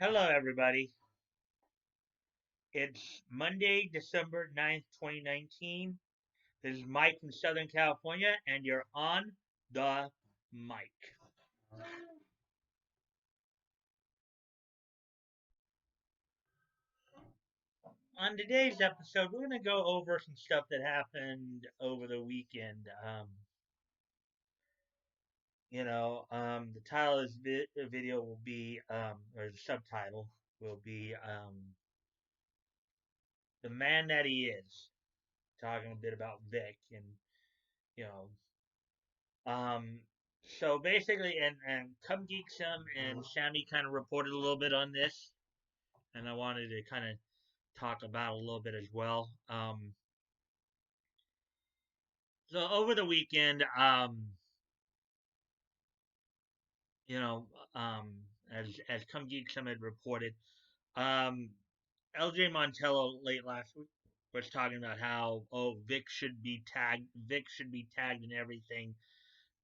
Hello, everybody. It's Monday, December 9th, 2019. This is Mike from Southern California, and you're on the mic. On today's episode, we're going to go over some stuff that happened over the weekend. The title of this video will be, or the subtitle will be, The Man That He Is. Talking a bit about Vic and, you know, Um, so basically, and Come Geek Some and Sammy kind of reported a little bit on this, and I wanted to kind of talk about a little bit as well. So over the weekend, you know, um, as Come Geek Some had reported, um, LJ Montello late last week was talking about how Vic should be tagged in everything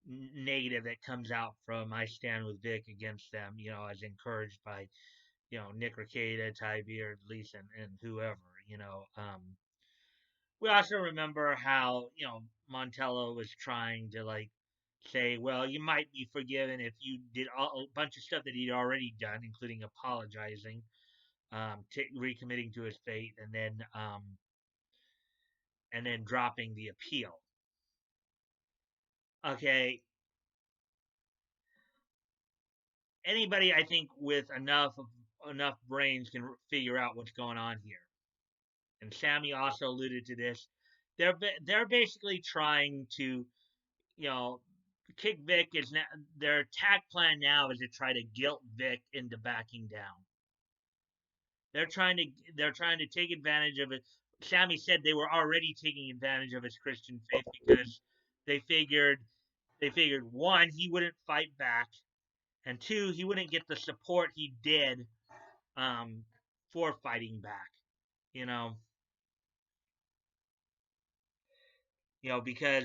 negative that comes out from I Stand with Vic against them, as encouraged by, Nick Rekieta, Ty Beard, Lisa, and whoever, you know. We also remember how, Montello was trying to, like, say, well, you might be forgiven if you did a bunch of stuff that he'd already done, including apologizing, recommitting to his faith, and then dropping the appeal. Okay, anybody I think with enough brains can figure out what's going on here. And Sammy also alluded to this. They're basically trying to, you know kick Vic. Is now their attack plan now is to try to guilt Vic into backing down. They're trying to take advantage of it. Sammy said they were already taking advantage of his Christian faith because they figured one, he wouldn't fight back, and two, he wouldn't get the support he did, um, for fighting back. You know, because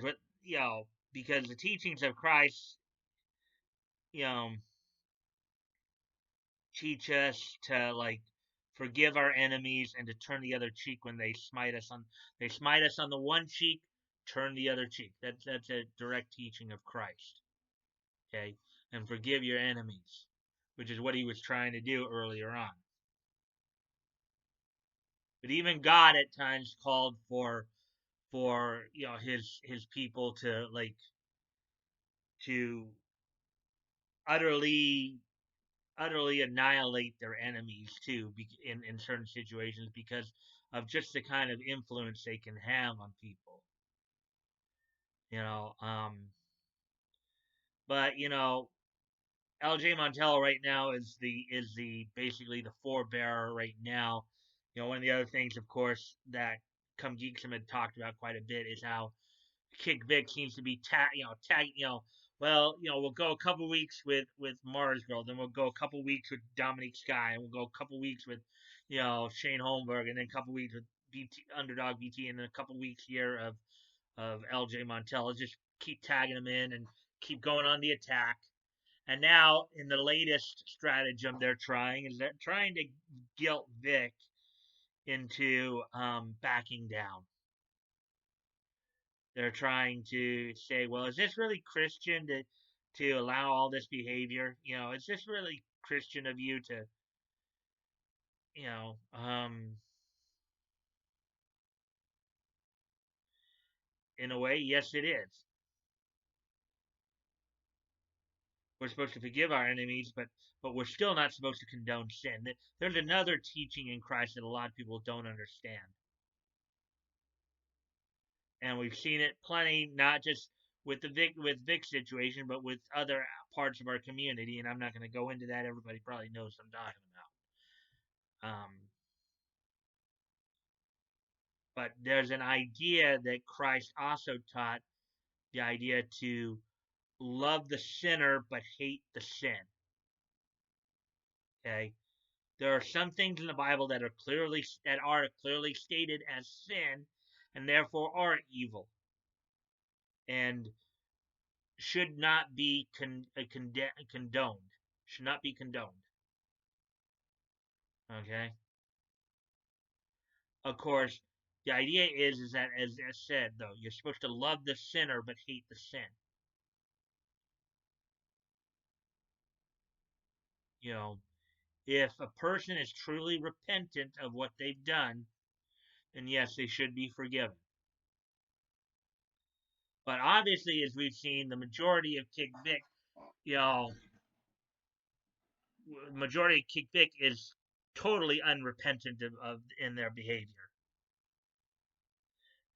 because the teachings of Christ, you know, teach us to, like, forgive our enemies and to turn the other cheek when they smite us on the one cheek, turn the other cheek. That's a direct teaching of Christ. Okay, and forgive your enemies, which is what he was trying to do earlier on. But even God at times called for his people to, like, to utterly annihilate their enemies too, in certain situations, because of just the kind of influence they can have on people. You know, but LJ Montello right now is the basically the forebearer right now. One of the other things, of course, that Come Geeksome had talked about quite a bit is how Kick Vic seems to be well, we'll go a couple weeks with Mars Girl, then we'll go a couple weeks with Dominique Sky, and we'll go a couple weeks with, Shane Holmberg, and then a couple weeks with Underdog BT, and then a couple weeks here of LJ Montello. Just keep tagging them in and keep going on the attack. And now, in the latest stratagem they're trying to guilt Vic into, backing down. They're trying to say, well, is this really Christian to allow all this behavior? Is this really Christian of you to, you know, in a way, yes, it is. We're supposed to forgive our enemies, but we're still not supposed to condone sin. There's another teaching in Christ that a lot of people don't understand, and we've seen it plenty, not just with the Vic situation, but with other parts of our community. And I'm not going to go into that. Everybody probably knows what I'm talking about. But there's an idea that Christ also taught, the idea to love the sinner but hate the sin. Okay, there are some things in the Bible that are clearly stated as sin, and therefore are evil, and should not be condoned. Should not be condoned. Okay. Of course, the idea is that, as I said, though, you're supposed to love the sinner but hate the sin. You know, if a person is truly repentant of what they've done, then yes, they should be forgiven. But obviously, as we've seen, the majority of Kick Vic, you know, majority of Kick Vic is totally unrepentant of in their behavior,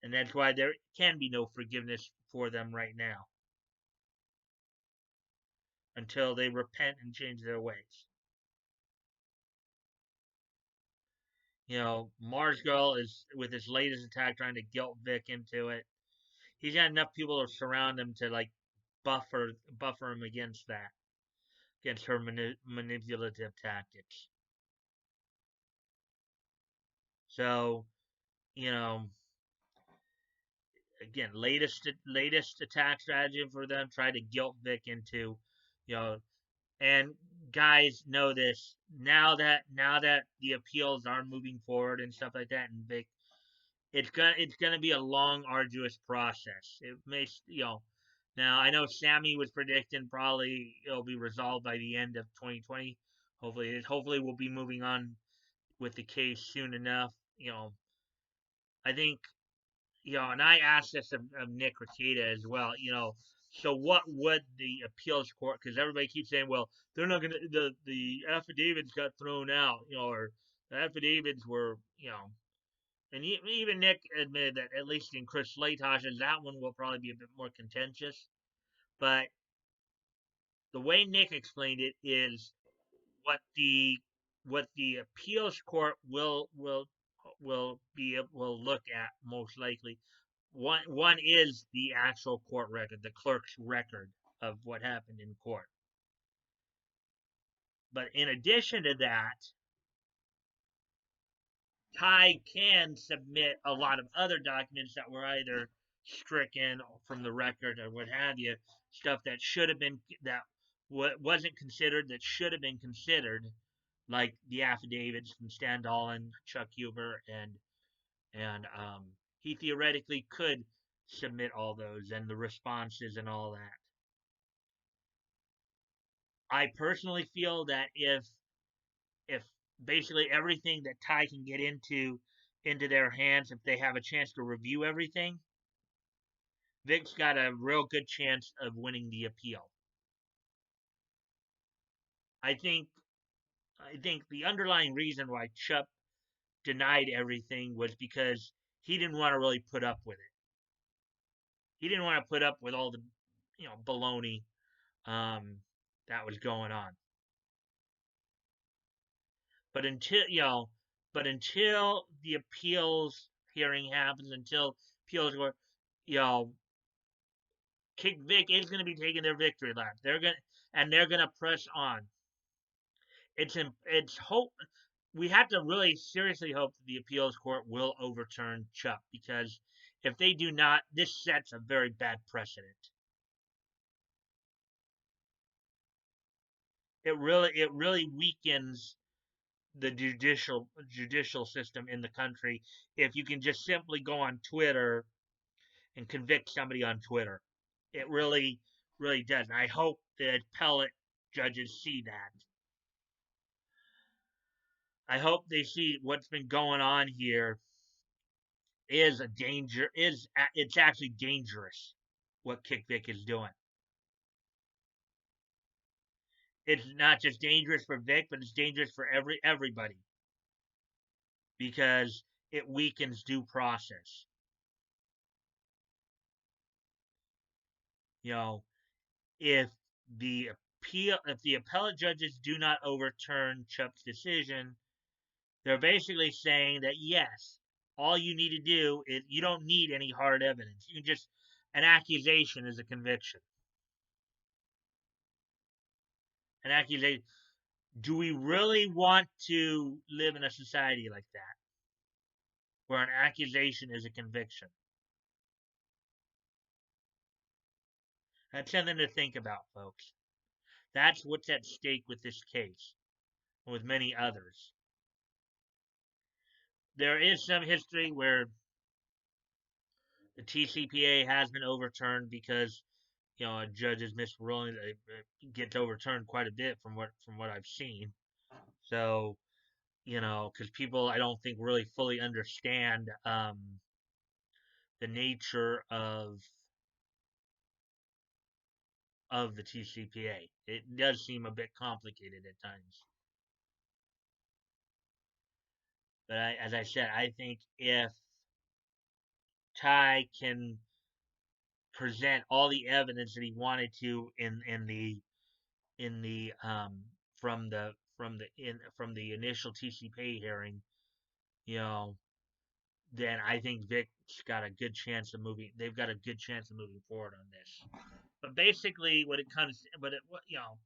and that's why there can be no forgiveness for them right now until they repent and change their ways. You know, Mars Girl is with his latest attack trying to guilt Vic into it. He's got enough people to surround him to like buffer him against that, against her manipulative tactics. So, you know, again, latest attack strategy for them. Try to guilt Vic into, you know, and guys know this now that the appeals are moving forward and stuff like that, and Vic, it's gonna be a long, arduous process. It makes Now I know Sammy was predicting probably it'll be resolved by the end of 2020. Hopefully we'll be moving on with the case soon enough. I think and I asked this of Nick Rakita as well. So what would the appeals court? Because everybody keeps saying, well, they're not gonna the affidavits got thrown out, or the affidavits were, and even Nick admitted that at least in Chris Latash's, that one will probably be a bit more contentious. But the way Nick explained it is what the what the appeals court will look at most likely. One is the actual court record, the clerk's record of what happened in court. But in addition to that, Ty can submit a lot of other documents that were either stricken from the record or what have you, stuff that should have been that wasn't considered that should have been considered, like the affidavits from Stan Dolan, Chuck Huber, and he theoretically could submit all those and the responses and all that. I personally feel that if basically everything that Ty can get into their hands, if they have a chance to review everything, Vic's got a real good chance of winning the appeal. I think I think the underlying reason why Chuck denied everything was because he didn't want to really put up with it. He didn't want to put up with all the baloney that was going on. But until the appeals hearing happens, until appeals were, you know, Kick Vic is going to be taking their victory lap. They're gonna press on. It's hope we have to really seriously hope that the appeals court will overturn Chuck, because if they do not, this sets a very bad precedent. It really weakens the judicial system in the country if you can just simply go on Twitter and convict somebody on Twitter. It really does. And I hope the appellate judges see that. I hope they see what's been going on here is a danger. It's actually dangerous what Kick Vic is doing. It's not just dangerous for Vic, but it's dangerous for everybody because it weakens due process. You know, if if the appellate judges do not overturn Chuck's decision, they're basically saying that yes, all you need to do is you don't need any hard evidence. You can just an accusation is a conviction. An accusation. Do we really want to live in a society like that, where an accusation is a conviction? That's something to think about, folks. That's what's at stake with this case, and with many others. there is some history where the TCPA has been overturned because a judge's misruling. It gets overturned quite a bit from what I've seen. So because people I don't think really fully understand the nature of the TCPA. It does seem a bit complicated at times. But as I said, I think if Ty can present all the evidence that he wanted to in the from the initial TCPA hearing, you know, then I think Vic's got a good chance of moving. They've got a good chance of moving forward on this. But basically, what it comes, but it,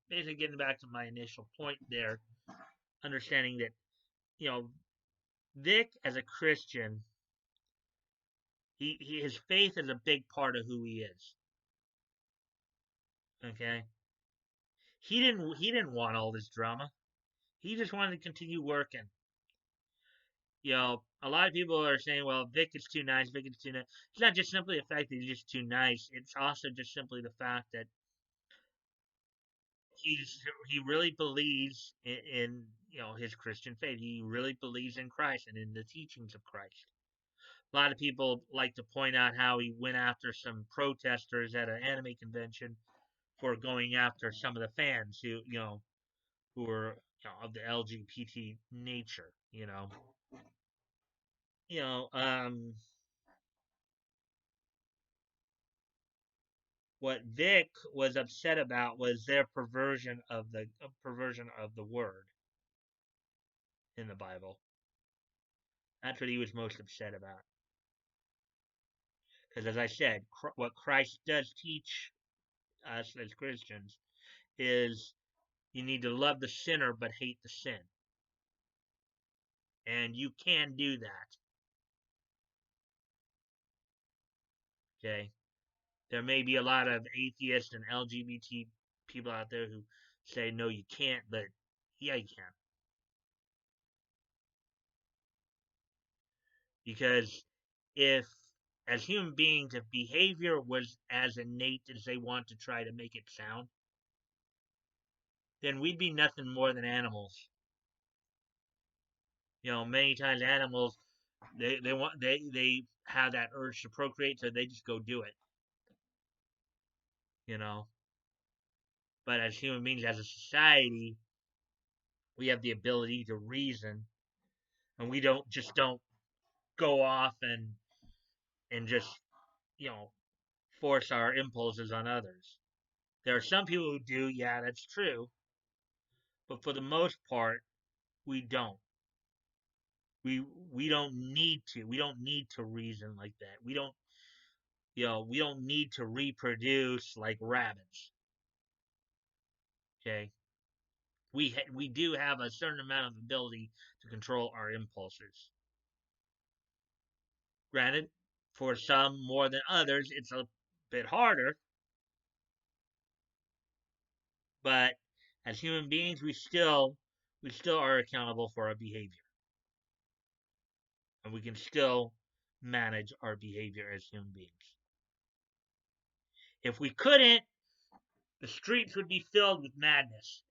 basically getting back to my initial point there, understanding that Vic as a Christian, his faith is a big part of who he is. Okay, he didn't want all this drama. He just wanted to continue working. A lot of people are saying, well, Vic is too nice, Vic is too nice. It's not just simply the fact that he's just too nice. It's also just simply the fact that he really believes in his Christian faith. He really believes in Christ and in the teachings of Christ. A lot of people like to point out how he went after some protesters at an anime convention for going after some of the fans who were of the LGBT nature. You know, what Vic was upset about was their perversion of the word in the Bible. That's what he was most upset about. Because as I said, what Christ does teach us as Christians is you need to love the sinner but hate the sin. And you can do that. Okay? There may be a lot of atheists and LGBT people out there who say, no, you can't, but yeah, you can. Because if, as human beings, if behavior was as innate as they want to try to make it sound, then we'd be nothing more than animals. Many times animals they have that urge to procreate, so they just go do it. But as human beings, as a society, we have the ability to reason, and we don't go off and just force our impulses on others. There are some people who do, yeah, that's true, but for the most part, we don't. We don't need to. We don't need to reason like that. We don't need to reproduce like rabbits. Okay, we do have a certain amount of ability to control our impulses. Granted, for some more than others, it's a bit harder. But as human beings, we still are accountable for our behavior, and we can still manage our behavior as human beings. If we couldn't, the streets would be filled with madness.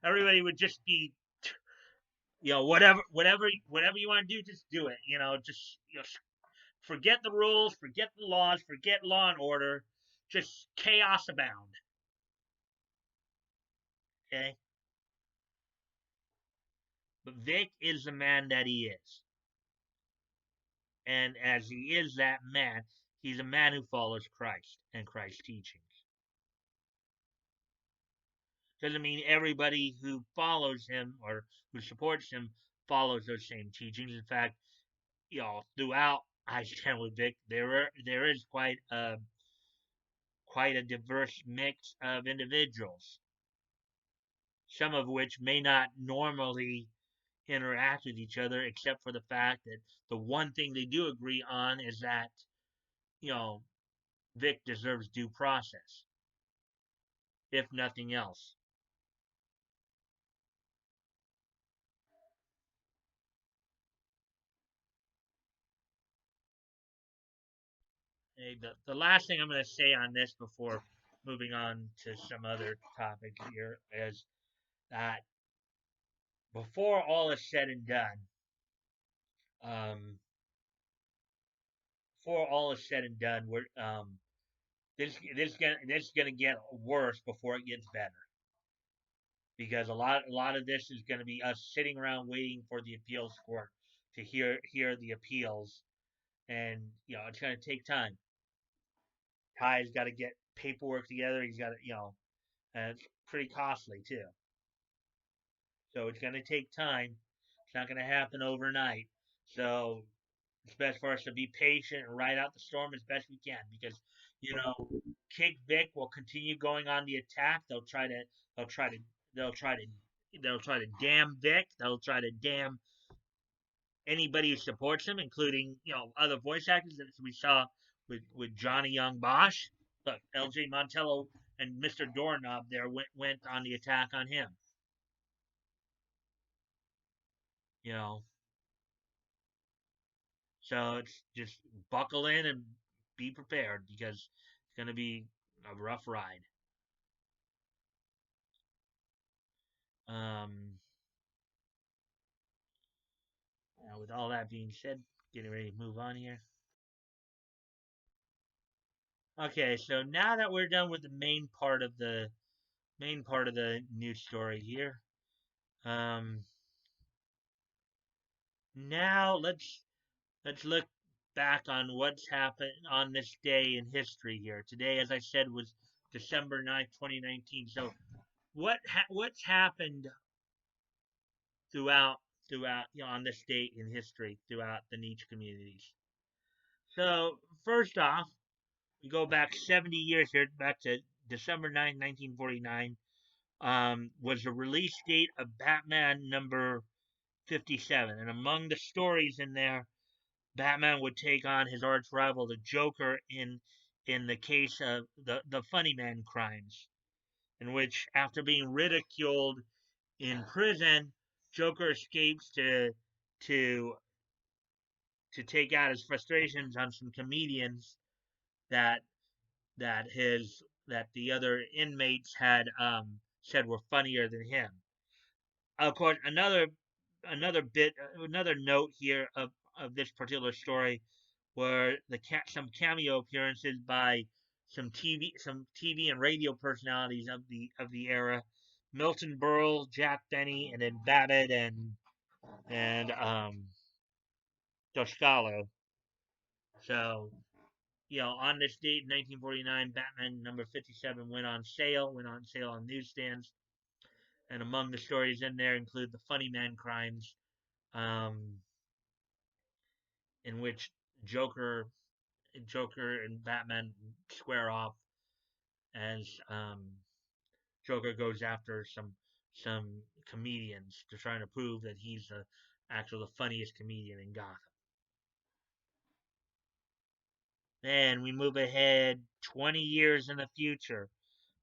Everybody would just be, whatever you want to do, just do it. Just forget the rules, forget the laws, forget law and order, just chaos abound. Okay, but Vic is the man that he is, and as he is that man, he's a man who follows Christ and Christ's teachings. Doesn't mean everybody who follows him or who supports him follows those same teachings. In fact, throughout I Stand with Vic, there is quite a diverse mix of individuals, some of which may not normally interact with each other, except for the fact that the one thing they do agree on is that Vic deserves due process, if nothing else. Hey, the last thing I'm going to say on this before moving on to some other topics here is that before all is said and done, um, before all is said and done, we're this gonna get worse before it gets better, because a lot of this is gonna be us sitting around waiting for the appeals court to hear the appeals, and it's gonna take time. Ty's got to get paperwork together. He's got to and it's pretty costly too. So it's gonna take time. It's not gonna happen overnight. So it's best for us to be patient and ride out the storm as best we can, because you know Kick Vic will continue going on the attack. They'll try to they'll try to they'll try to damn Vic. They'll try to damn anybody who supports him, including other voice actors that we saw with Johnny Young Bosch. Look, LJ Montello and Mr. Doorknob there went on the attack on him. You know, so it's just buckle in and be prepared, because it's going to be a rough ride. Um, with all that being said, getting ready to move on here. Okay, so now that we're done with the main part of the news story here, um, now let's look back on what's happened on this day in history here. Today, as I said, was December 9th, 2019. So what's happened throughout throughout on this date in history throughout the niche communities. So first off, we go back 70 years here, back to December 9th, 1949. Was the release date of Batman number 57, and among the stories in there, Batman would take on his arch rival, the Joker, in the case of the Funny Man crimes, in which, after being ridiculed in prison, Joker escapes to to take out his frustrations on some comedians that that the other inmates had said were funnier than him. Of course, another note here of this particular story were some cameo appearances by some TV and radio personalities of the era: Milton Berle, Jack Benny, and then Babbitt and Toscalo. So, on this date in 1949, Batman number 57 went on sale on newsstands. And among the stories in there include the Funny Man crimes, um, in which Joker, Joker and Batman square off as Joker goes after some comedians to try to prove that he's the funniest comedian in Gotham. Then we move ahead 20 years in the future.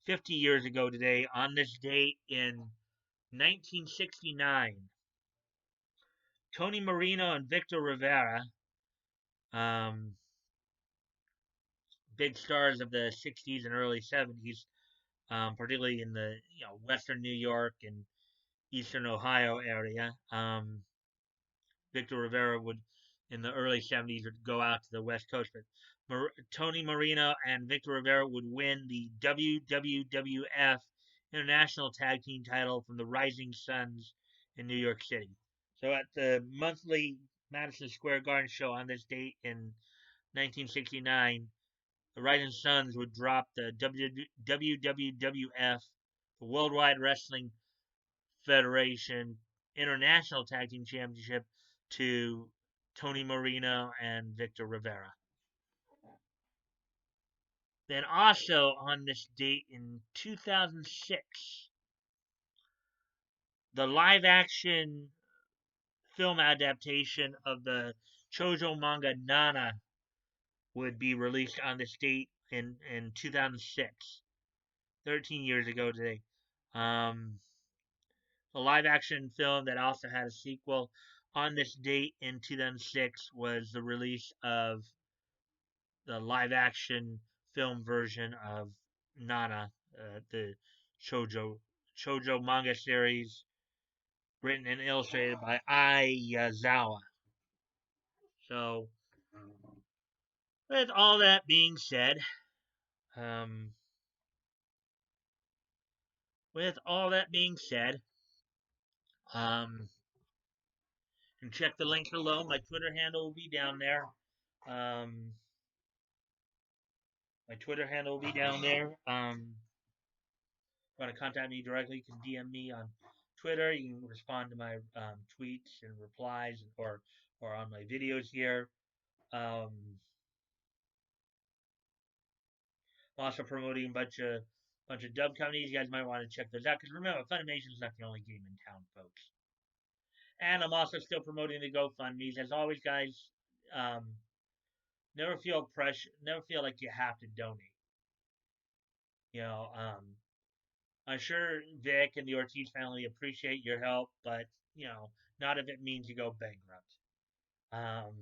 50 years ago today, on this date in 1969, Tony Marino and Victor Rivera, um, big stars of the 60s and early 70s, particularly in the western New York and eastern Ohio area. Victor Rivera would, in the early 70s, would go out to the West Coast, but Tony Marino and Victor Rivera would win the WWF International Tag Team title from the Rising Suns in New York City. So at the monthly Madison Square Garden show on this date in 1969, the Rising Suns would drop the WWF, the Worldwide Wrestling Federation International Tag Team Championship, to Tony Marino and Victor Rivera. Then also on this date in 2006, the live action film adaptation of the Chojo manga Nana would be released on this date in 2006, 13 years ago today. The live action film that also had a sequel on this date in 2006 was the release of the live action film version of Nana, the shoujo manga series written and illustrated by Ayazawa. So, with all that being said, um, with all that being said, um, and check the link below. My Twitter handle will be down there. Um, my Twitter handle will be down there. Want to contact me directly, you can DM me on Twitter. You can respond to my tweets and replies, or on my videos here. Um, I'm also promoting a bunch of dub companies. You guys might want to check those out because remember, Funimation is not the only game in town, folks. And I'm also still promoting the GoFundMe's. As always, guys, um, never feel pressure. Never feel like you have to donate. You know, I'm sure Vic and the Ortiz family appreciate your help, but not if it means you go bankrupt. Um,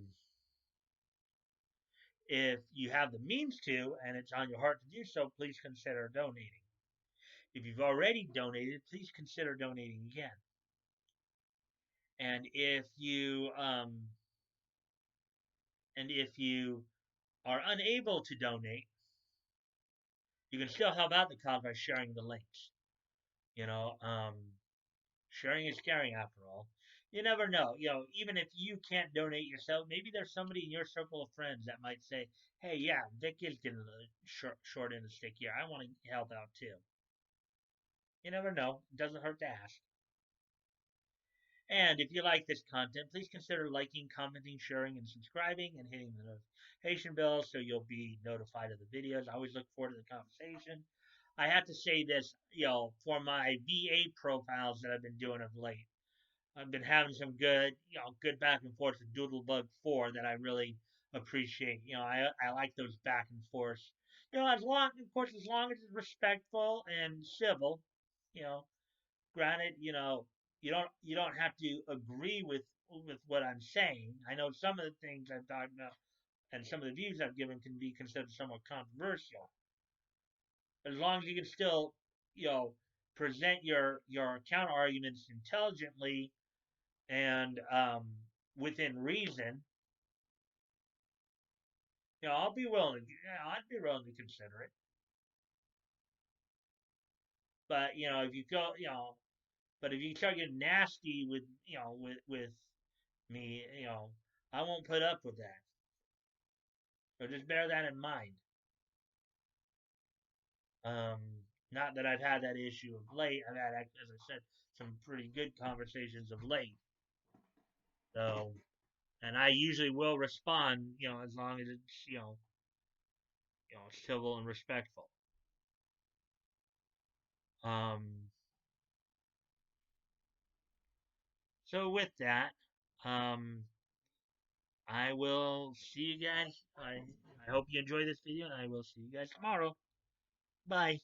if you have the means to, and it's on your heart to do so, please consider donating. If you've already donated, please consider donating again. And if you are unable to donate, you can still help out the cause by sharing the links. You know, sharing is caring after all. You never know. Even if you can't donate yourself, maybe there's somebody in your circle of friends that might say, "Hey, yeah, Vic is getting the short end of the stick here. I want to help out too." You never know. It doesn't hurt to ask. And if you like this content, please consider liking, commenting, sharing, and subscribing, and hitting the notification bell so you'll be notified of the videos. I always look forward to the conversation. I have to say this, for my VA profiles that I've been doing of late. I've been having some good back and forth with Doodlebug 4 that I really appreciate. I like those back and forths. As long, of course, as long as it's respectful and civil. You know, Granted, you don't have to agree with what I'm saying. I know some of the things I've talked about and some of the views I've given can be considered somewhat controversial. As long as you can still, you know, present your counter arguments intelligently and within reason, I'd be willing to consider it. But if you go, but if you start getting nasty with me, I won't put up with that. So just bear that in mind. Um, Not that I've had that issue of late. I've had, as I said, some pretty good conversations of late. So, and I usually will respond, as long as it's, civil and respectful. Um, so with that, um, I will see you guys. I hope you enjoy this video, and I will see you guys tomorrow. Bye.